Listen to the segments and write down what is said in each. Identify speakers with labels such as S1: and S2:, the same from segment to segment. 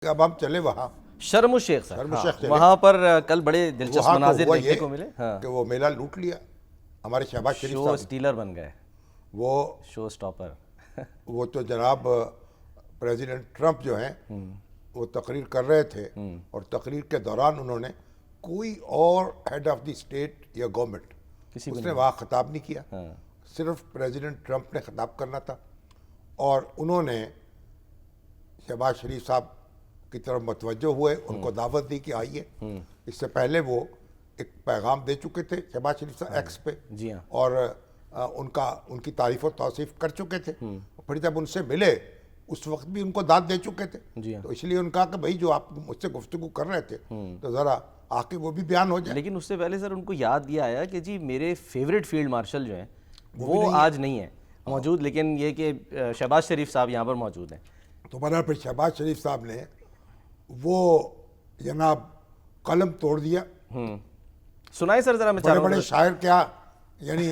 S1: اب ہم چلے وہاں
S2: شرم الشیخ سر،
S1: شرم الشیخ چلے،
S2: وہاں پر کل بڑے دلچسپ
S1: وہاں تو
S2: مناظر
S1: ہوا
S2: دیکھنے
S1: یہ
S2: کو ملے.
S1: کہ وہ میلہ لوٹ لیا ہمارے شہباز شریف
S2: شو
S1: صاحب.
S2: اسٹیلر بن گئے،
S1: وہ
S2: شو اسٹاپر.
S1: وہ تو جناب پریزیڈنٹ ٹرمپ جو ہیں وہ تقریر کر رہے تھے، اور تقریر کے دوران انہوں نے کوئی اور ہیڈ آف دی اسٹیٹ یا گورنمنٹ اس نے وہاں خطاب نہیں کیا، صرف پریزیڈنٹ ٹرمپ نے خطاب کرنا تھا. اور انہوں نے شہباز شریف صاحب کی طرف متوجہ ہوئے، ان کو دعوت دی کہ آئیے. اس سے پہلے وہ ایک پیغام دے چکے تھے شہباز شریف صاحب ایکس پہ،
S2: جی ہاں،
S1: اور ان کی تعریف و توصیف کر چکے تھے. پھر جب ان سے ملے اس وقت بھی ان کو داد دے چکے تھے.
S2: جی ہاں.
S1: تو اس لیے ان کہا کہ بھائی جو آپ مجھ سے گفتگو کر رہے تھے تو ذرا آ کے وہ بھی بیان ہو جائے.
S2: لیکن اس سے پہلے سر ان کو یاد دیا آیا کہ جی میرے فیوریٹ فیلڈ مارشل جو ہیں وہ آج نہیں ہیں موجود، لیکن یہ کہ شہباز شریف صاحب یہاں پر موجود ہیں.
S1: تو بہرحال پھر شہباز شریف صاحب نے وہ جناب قلم توڑ دیا.
S2: سنائے سر ذرا، میں
S1: بڑے بڑے شاعر کیا یعنی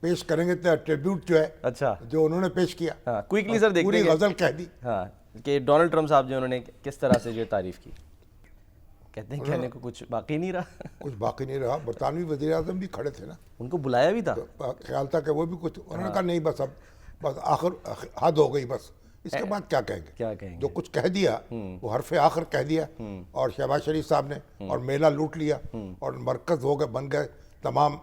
S1: پیش کریں گے ٹریبیوٹ جو ہے
S2: اچھا
S1: جو انہوں نے پیش کیا،
S2: ہاں کوئکلی سر دیکھتے
S1: پوری
S2: ہیں
S1: غزل کہہ دی.
S2: ہاں کہ ڈونلڈ ٹرمپ صاحب جو انہوں نے کس طرح سے جو تعریف کی. کہتے ہیں کہنے کو کچھ باقی نہیں رہا.
S1: کچھ باقی نہیں رہا. برطانوی وزیر اعظم بھی کھڑے تھے نا،
S2: ان کو بلایا بھی تھا.
S1: خیال تھا کہ وہ بھی کچھ، انہوں نے کہا نہیں بس اب بس آخر حد ہو گئی، بس اس کے بعد کیا کہیں گے.
S2: کیا کہیں گے؟
S1: جو کچھ کہہ دیا وہ حرف آخر کہہ دیا. اور شہباز شریف صاحب نے اور میلہ لوٹ لیا، اور مرکز ہو گئے، بن گئے تمام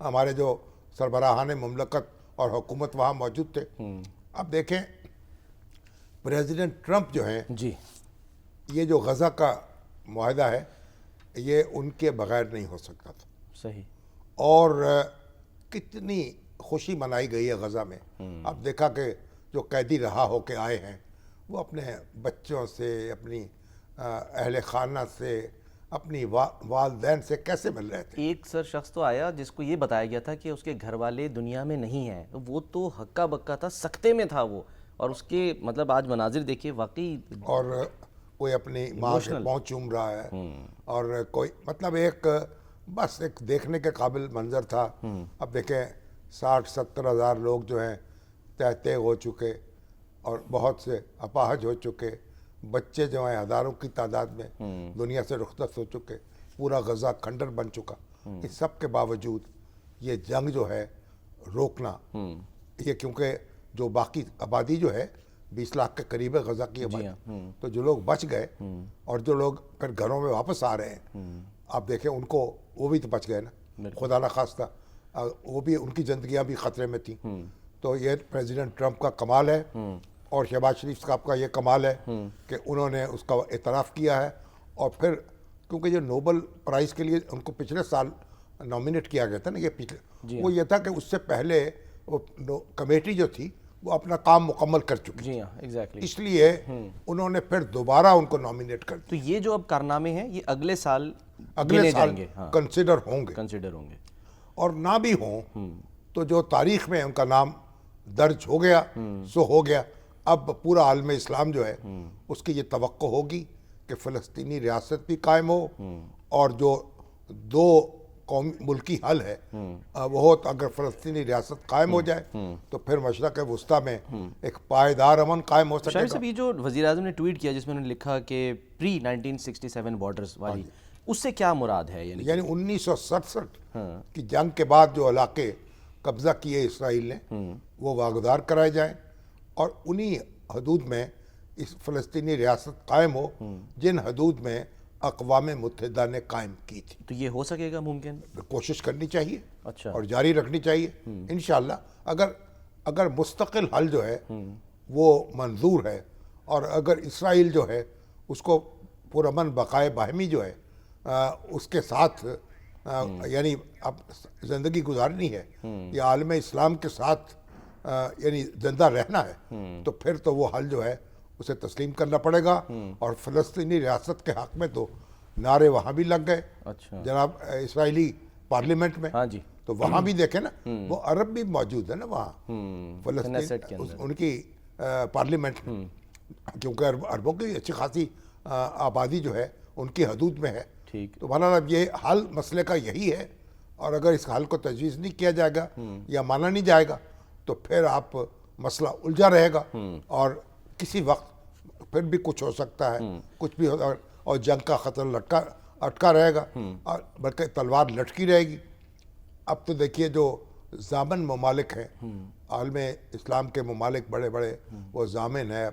S1: ہمارے جو سربراہان مملکت اور حکومت وہاں موجود تھے. اب دیکھیں پریزیڈنٹ ٹرمپ جو ہیں،
S2: جی
S1: یہ جو غزہ کا معاہدہ ہے یہ ان کے بغیر نہیں ہو سکتا تھا.
S2: صحیح.
S1: اور کتنی خوشی منائی گئی ہے غزہ میں. اب دیکھا کہ جو قیدی رہا ہو کے آئے ہیں وہ اپنے بچوں سے، اپنی اہل خانہ سے، اپنی والدین سے کیسے مل رہے تھے.
S2: ایک سر شخص تو آیا جس کو یہ بتایا گیا تھا کہ اس کے گھر والے دنیا میں نہیں ہیں، وہ تو ہکا بکا تھا، سکتے میں تھا وہ. اور اس کے مطلب آج مناظر دیکھیے واقعی. اور
S1: کوئی اپنی ماں کے پاؤں چوم رہا ہے، اور کوئی مطلب ایک بس ایک دیکھنے کے قابل منظر تھا. اب دیکھیں 60-70 ہزار لوگ جو ہیں تہ تیغ ہو چکے، اور بہت سے اپاہج ہو چکے، بچے جو ہیں ہزاروں کی تعداد میں دنیا سے رخصت ہو چکے، پورا غزہ کھنڈر بن چکا. اس سب کے باوجود یہ جنگ جو ہے روکنا، یہ کیونکہ جو باقی آبادی جو ہے 20 لاکھ کے قریب ہے غزہ کی آبادی، تو جو لوگ بچ گئے اور جو لوگ پھر گھروں میں واپس آ رہے ہیں، آپ دیکھیں ان کو وہ بھی تو بچ گئے نا، خدا نخواستہ وہ بھی، ان کی زندگیاں بھی خطرے میں تھیں. تو یہ پریزیڈنٹ ٹرمپ کا کمال ہے، اور شہباز شریف صاحب کا یہ کمال ہے کہ انہوں نے اس کا اعتراف کیا ہے. اور پھر کیونکہ یہ نوبل پرائز کے لیے ان کو پچھلے سال نامینیٹ کیا گیا تھا نا، یہ پچھلے وہ یہ تھا کہ اس سے پہلے وہ کمیٹی جو تھی وہ اپنا کام مکمل کر چکی.
S2: جی ہاں ایگزیکٹلی.
S1: اس لیے انہوں نے پھر دوبارہ ان کو نامینیٹ کر دیا.
S2: تو یہ جو اب کارنامے ہیں یہ اگلے سال
S1: سال کنسیڈر ہوں گے، اور نہ بھی ہوں تو جو تاریخ میں ان کا نام درج ہو گیا سو ہو گیا. اب پورا عالم اسلام جو ہے اس کی یہ توقع ہوگی کہ فلسطینی ریاست بھی قائم ہو، اور جو دو قومی ملکی حل ہے وہ ہو. اگر فلسطینی ریاست قائم ہو جائے تو پھر مشرق وسطیٰ میں ایک پائیدار امن قائم ہو سکے
S2: شاہد
S1: گا.
S2: صاحب یہ جو وزیر اعظم نے ٹویٹ کیا جس میں انہوں نے لکھا کہ پری 1967 بارڈرز والی، اس سے کیا مراد ہے؟
S1: یعنی 1967 کی جنگ کے بعد جو علاقے قبضہ کیے اسرائیل نے وہ واگزار کرائے جائیں، اور انہی حدود میں اس فلسطینی ریاست قائم ہو جن حدود میں اقوام متحدہ نے قائم کی تھی.
S2: تو یہ ہو سکے گا ممکن؟
S1: کوشش کرنی چاہیے
S2: اچھا،
S1: اور جاری رکھنی چاہیے انشاءاللہ. اگر مستقل حل جو ہے وہ منظور ہے، اور اگر اسرائیل جو ہے اس کو پرامن بقائے باہمی جو ہے اس کے ساتھ یعنی اب زندگی گزارنی ہے یا عالم اسلام کے ساتھ یعنی زندہ رہنا ہے، تو پھر تو وہ حل جو ہے اسے تسلیم کرنا پڑے گا. اور فلسطینی ریاست کے حق میں تو نعرے وہاں بھی لگ گئے جناب اسرائیلی پارلیمنٹ میں.
S2: ہاں جی.
S1: تو وہاں بھی دیکھیں نا، وہ عرب بھی موجود ہے نا وہاں فلسطین ان کی پارلیمنٹ میں، کیونکہ عربوں کی اچھی خاصی آبادی جو ہے ان کی حدود میں ہے. تو بہرحال اب یہ حل مسئلے کا یہی ہے، اور اگر اس حل کو تجویز نہیں کیا جائے گا یا مانا نہیں جائے گا تو پھر آپ مسئلہ الجھا رہے گا، اور کسی وقت پھر بھی کچھ ہو سکتا ہے، کچھ بھی ہو، اور جنگ کا خطرہ اٹکا رہے گا، اور بلکہ تلوار لٹکی رہے گی۔ اب تو دیکھیے جو ضامن ممالک ہیں عالم اسلام کے ممالک بڑے بڑے، وہ ضامن ہے،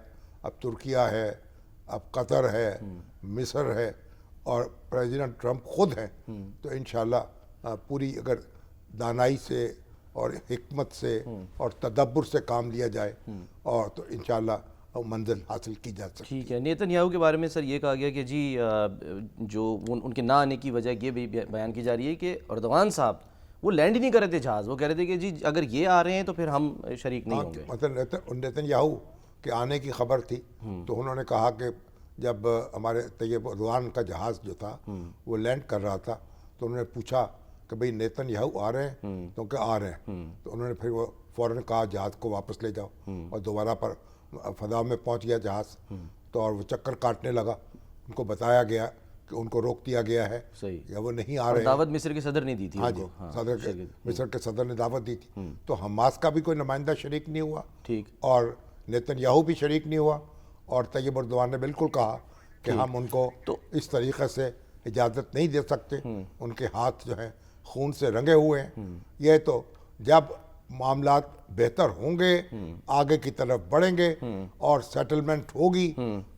S1: اب ترکیہ ہے، اب قطر ہے، مصر ہے، اور پریزیڈنٹ ٹرمپ خود ہیں، تو انشاءاللہ پوری اگر دانائی سے اور حکمت سے اور تدبر سے کام لیا جائے اور تو انشاءاللہ منزل حاصل کی جا سکتی ہے۔
S2: ٹھیک ہے، نیتن یاہو کے بارے میں سر یہ کہا گیا کہ جی جو ان کے نہ آنے کی وجہ یہ بھی بیان کی جا رہی ہے کہ اردوغان صاحب وہ لینڈ ہی نہیں کر رہے تھے جہاز، وہ کہہ رہے تھے کہ جی اگر یہ آ رہے ہیں تو پھر ہم شریک نہیں ہوں گے۔
S1: مطلب نیتن یاہو کے آنے کی خبر تھی تو انہوں نے کہا کہ جب ہمارے طیب اردوغان کا جہاز جو تھا وہ لینڈ کر رہا تھا تو انہوں نے پوچھا کہ بھئی نیتن یاہو آ رہے ہیں، تو کہ آ رہے ہیں، تو انہوں نے پھر وہ فوراً کہا جہاز کو واپس لے جاؤ، اور دوبارہ پر فضا میں پہنچ گیا جہاز، تو اور وہ چکر کاٹنے لگا، ان کو بتایا گیا کہ ان کو روک دیا گیا ہے یا وہ نہیں آ رہے ہیں۔
S2: دعوت مصر کے صدر نے دی تھی،
S1: ہاں جی، مصر کے صدر نے دعوت دی تھی، تو حماس کا بھی کوئی نمائندہ شریک نہیں ہوا،
S2: ٹھیک،
S1: اور نیتن یاہو بھی شریک نہیں ہوا، اور طیب اردوغان نے بالکل کہا کہ ہم ان کو اس طریقے سے اجازت نہیں دے سکتے، ان کے ہاتھ جو ہیں خون سے رنگے ہوئے ہیں، یہ تو جب معاملات بہتر ہوں گے، آگے کی طرف بڑھیں گے اور سیٹلمنٹ ہوگی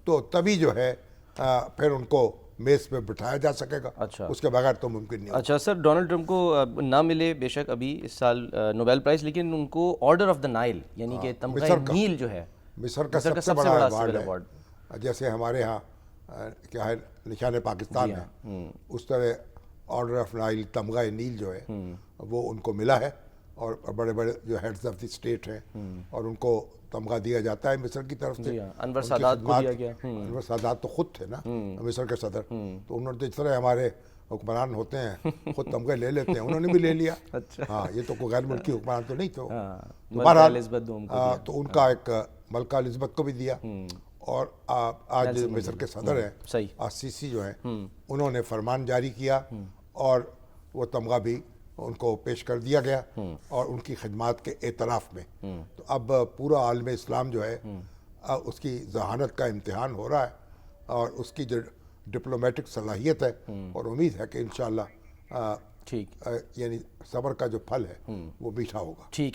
S1: تو تبھی جو ہے پھر ان کو میز پہ بٹھایا جا سکے گا، اس کے بغیر تو ممکن نہیں۔
S2: اچھا سر، ڈونلڈ ٹرمپ کو نہ ملے بے شک ابھی اس سال نوبیل پرائز، لیکن ان کو آرڈر آف دا نائل یعنی کہ تمغہ نیل جو ہے
S1: مصر کا سب سے بڑا ایوارڈ ہے، جیسے ہمارے ہاں کیا ہے نشان پاکستان ہے، اس طرح آرڈر آف نائل تمغہ نیل جو ہے وہ ان کو ملا ہے، اور بڑے بڑے جو ہیڈز آف دی اسٹیٹ ہیں اور ان کو تمغہ دیا جاتا ہے مصر کی طرف سے۔
S2: انور سادات کو دیا گیا،
S1: انور سادات تو خود تھے نا مصر کے صدر، تو انہوں نے جس طرح ہمارے حکمران ہوتے ہیں خود تمغے لے لیتے ہیں، انہوں نے بھی لے لیا۔ ہاں، یہ تو کوئی غیر ملکی حکمران تو نہیں تھے، بہرحال تو ان کا ایک ملکہ الزبتھ کو بھی دیا، اور آج مصر کے صدر ہیں السیسی جو ہیں انہوں نے فرمان جاری کیا اور وہ تمغہ بھی ان کو پیش کر دیا گیا، اور ان کی خدمات کے اعتراف میں۔ تو اب پورا عالم اسلام جو ہے اس کی ذہانت کا امتحان ہو رہا ہے، اور اس کی جو ڈپلومیٹک صلاحیت ہے، اور امید ہے کہ انشاءاللہ
S2: ٹھیک،
S1: یعنی صبر کا جو پھل ہے وہ میٹھا ہوگا۔
S2: ٹھیک ہے۔